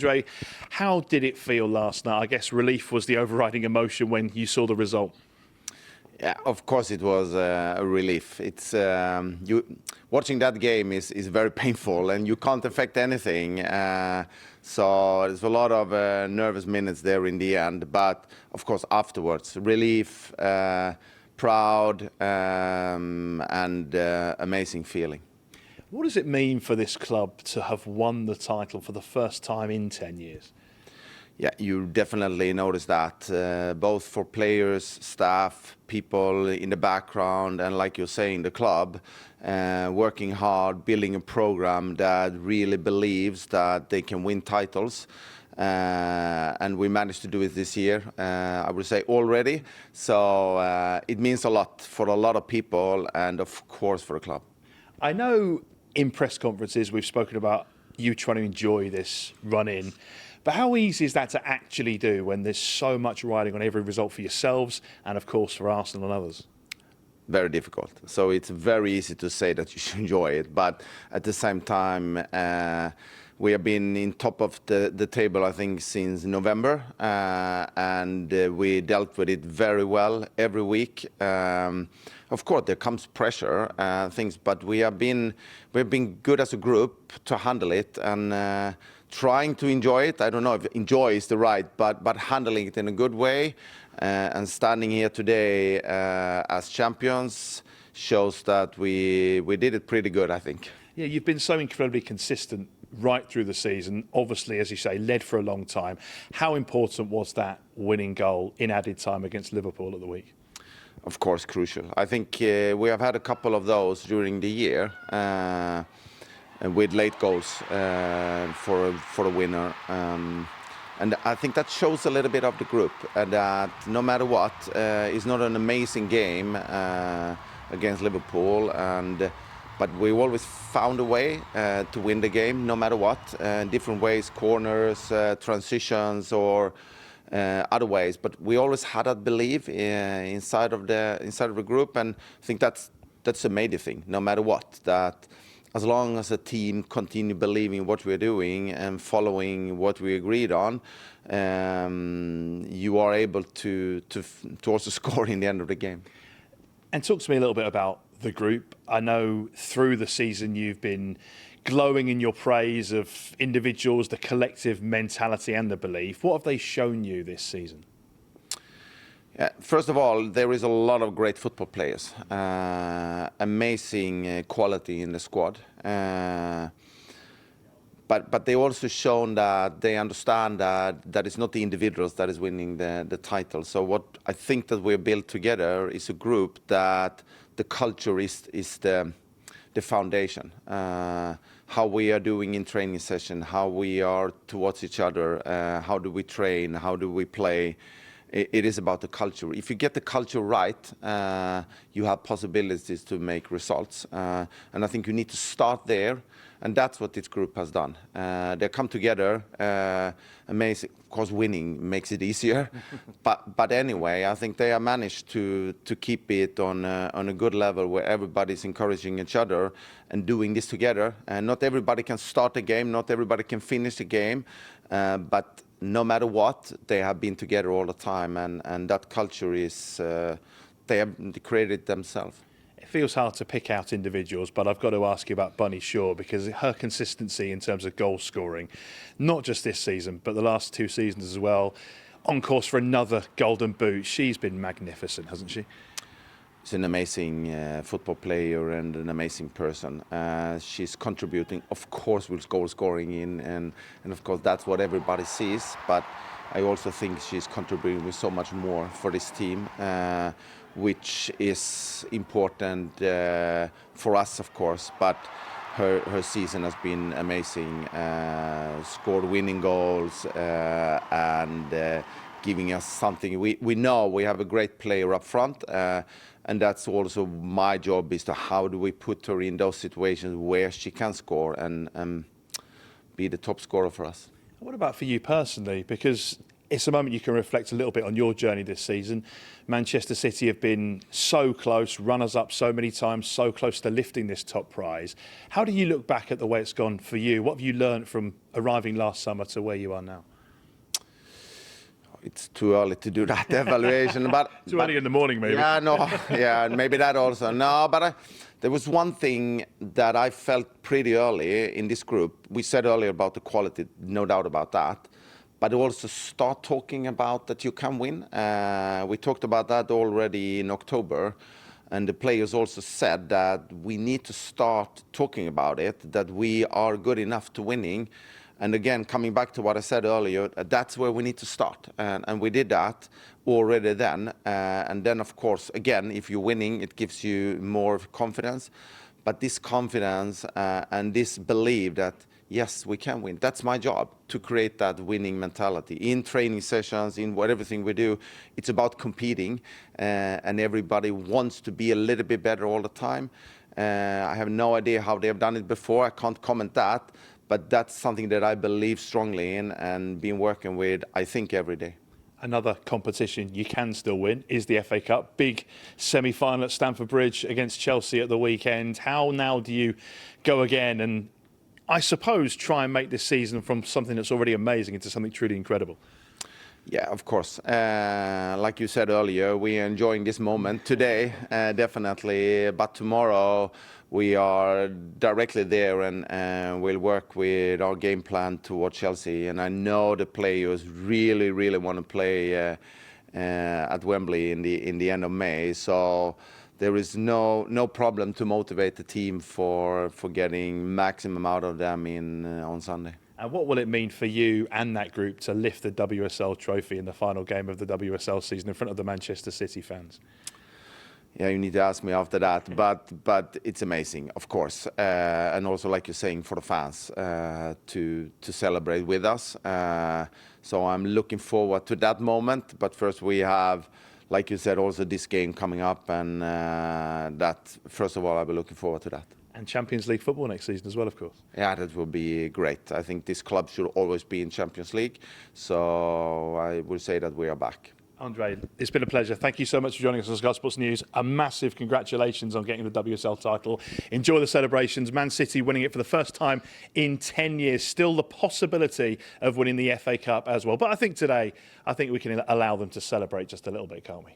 Andree, how did it feel last night? I guess relief was the overriding emotion when you saw the result. Yeah, of course it was a relief. It's watching that game is very painful, and you can't affect anything. So there's a lot of nervous minutes there in the end. But of course afterwards, relief, proud, and amazing feeling. What does it mean for this club to have won the title for the first time in 10 years? Yeah, you definitely notice that, both for players, staff, people in the background, and like you're saying, the club, working hard, building a program that really believes that they can win titles. And we managed to do it this year, I would say already. So it means a lot for a lot of people and, of course, for the club. I know in press conferences we've spoken about you trying to enjoy this run-in. But how easy is that to actually do when there's so much riding on every result for yourselves and, of course, for Arsenal and others? Very difficult. So it's very easy to say that you should enjoy it. But at the same time, we have been in top of the table, I think, since November. And we dealt with it very well every week. Of course, there comes pressure, but we've been good as a group to handle it and trying to enjoy it. I don't know if enjoy is the right, but handling it in a good way and standing here today as champions shows that we did it pretty good, I think. Yeah, you've been so incredibly consistent right through the season. Obviously, as you say, led for a long time. How important was that winning goal in added time against Liverpool at the week? Of course, crucial. I think we have had a couple of those during the year. With late goals for the winner. And I think that shows a little bit of the group, that no matter what, it's not an amazing game against Liverpool, but we always found a way to win the game, no matter what, different ways, corners, transitions, or other ways. But we always had that belief inside of the group, and I think that's a major thing, no matter what. That as long as a team continue believing what we're doing and following what we agreed on, you are able to also score in the end of the game. And talk to me a little bit about the group. I know through the season you've been glowing in your praise of individuals, the collective mentality and the belief. What have they shown you this season? First of all, there is a lot of great football players, amazing quality in the squad. But they also shown that they understand that it's not the individuals that is winning the title. So what I think that we're built together is a group that the culture is the foundation. How we are doing in training session, how we are towards each other, how do we train, how do we play. It is about the culture. If you get the culture right, you have possibilities to make results. And I think you need to start there. And that's what this group has done. They come together, amazing. Of course, winning makes it easier. but anyway, I think they have managed to keep it on a good level where everybody's encouraging each other and doing this together. And not everybody can start a game, not everybody can finish the game, but no matter what, they have been together all the time, and that culture is they have created themselves. It feels hard to pick out individuals, but I've got to ask you about Bunny Shaw, because her consistency in terms of goal scoring, not just this season, but the last 2 seasons as well, on course for another golden boot. She's been magnificent, hasn't she? She's an amazing football player and an amazing person. She's contributing, of course, with goal scoring and of course that's what everybody sees. But I also think she's contributing with so much more for this team, which is important for us, of course. But her season has been amazing. Scored winning goals and giving us something. We know we have a great player up front. And that's also my job, is to how do we put her in those situations where she can score and be the top scorer for us. What about for you personally? Because it's a moment you can reflect a little bit on your journey this season. Manchester City have been so close, runners-up so many times, so close to lifting this top prize. How do you look back at the way it's gone for you? What have you learned from arriving last summer to where you are now? It's too early to do that evaluation, but too early in the morning, maybe. Yeah, no, yeah, maybe that also. No, but there was one thing that I felt pretty early in this group. We said earlier about the quality, no doubt about that. But also start talking about that you can win. We talked about that already in October. And the players also said that we need to start talking about it, that we are good enough to winning. And again, coming back to what I said earlier, that's where we need to start. And we did that already then. And then, of course, again, if you're winning, it gives you more confidence. But this confidence and this belief that, yes, we can win. That's my job, to create that winning mentality. In training sessions, in everything we do, it's about competing. And everybody wants to be a little bit better all the time. I have no idea how they have done it before. I can't comment that. But that's something that I believe strongly in and been working with, I think, every day. Another competition you can still win is the FA Cup. Big semi-final at Stamford Bridge against Chelsea at the weekend. How now do you go again and, I suppose, try and make this season from something that's already amazing into something truly incredible? Yeah, of course. Like you said earlier, we are enjoying this moment today, definitely. But tomorrow we are directly there and we'll work with our game plan towards Chelsea. And I know the players really, really want to play at Wembley in the end of May. So there is no problem to motivate the team for getting maximum out of them on Sunday. And what will it mean for you and that group to lift the WSL trophy in the final game of the WSL season in front of the Manchester City fans? Yeah, you need to ask me after that, but it's amazing, of course, and also, like you're saying, for the fans to celebrate with us. So I'm looking forward to that moment. But first, we have, like you said, also this game coming up, and that first of all, I'll be looking forward to that. And Champions League football next season as well, of course. Yeah, that will be great. I think this club should always be in Champions League. So I will say that we are back. Andree, it's been a pleasure. Thank you so much for joining us on Sky Sports News. A massive congratulations on getting the WSL title. Enjoy the celebrations. Man City winning it for the first time in 10 years. Still the possibility of winning the FA Cup as well. But I think today, we can allow them to celebrate just a little bit, can't we?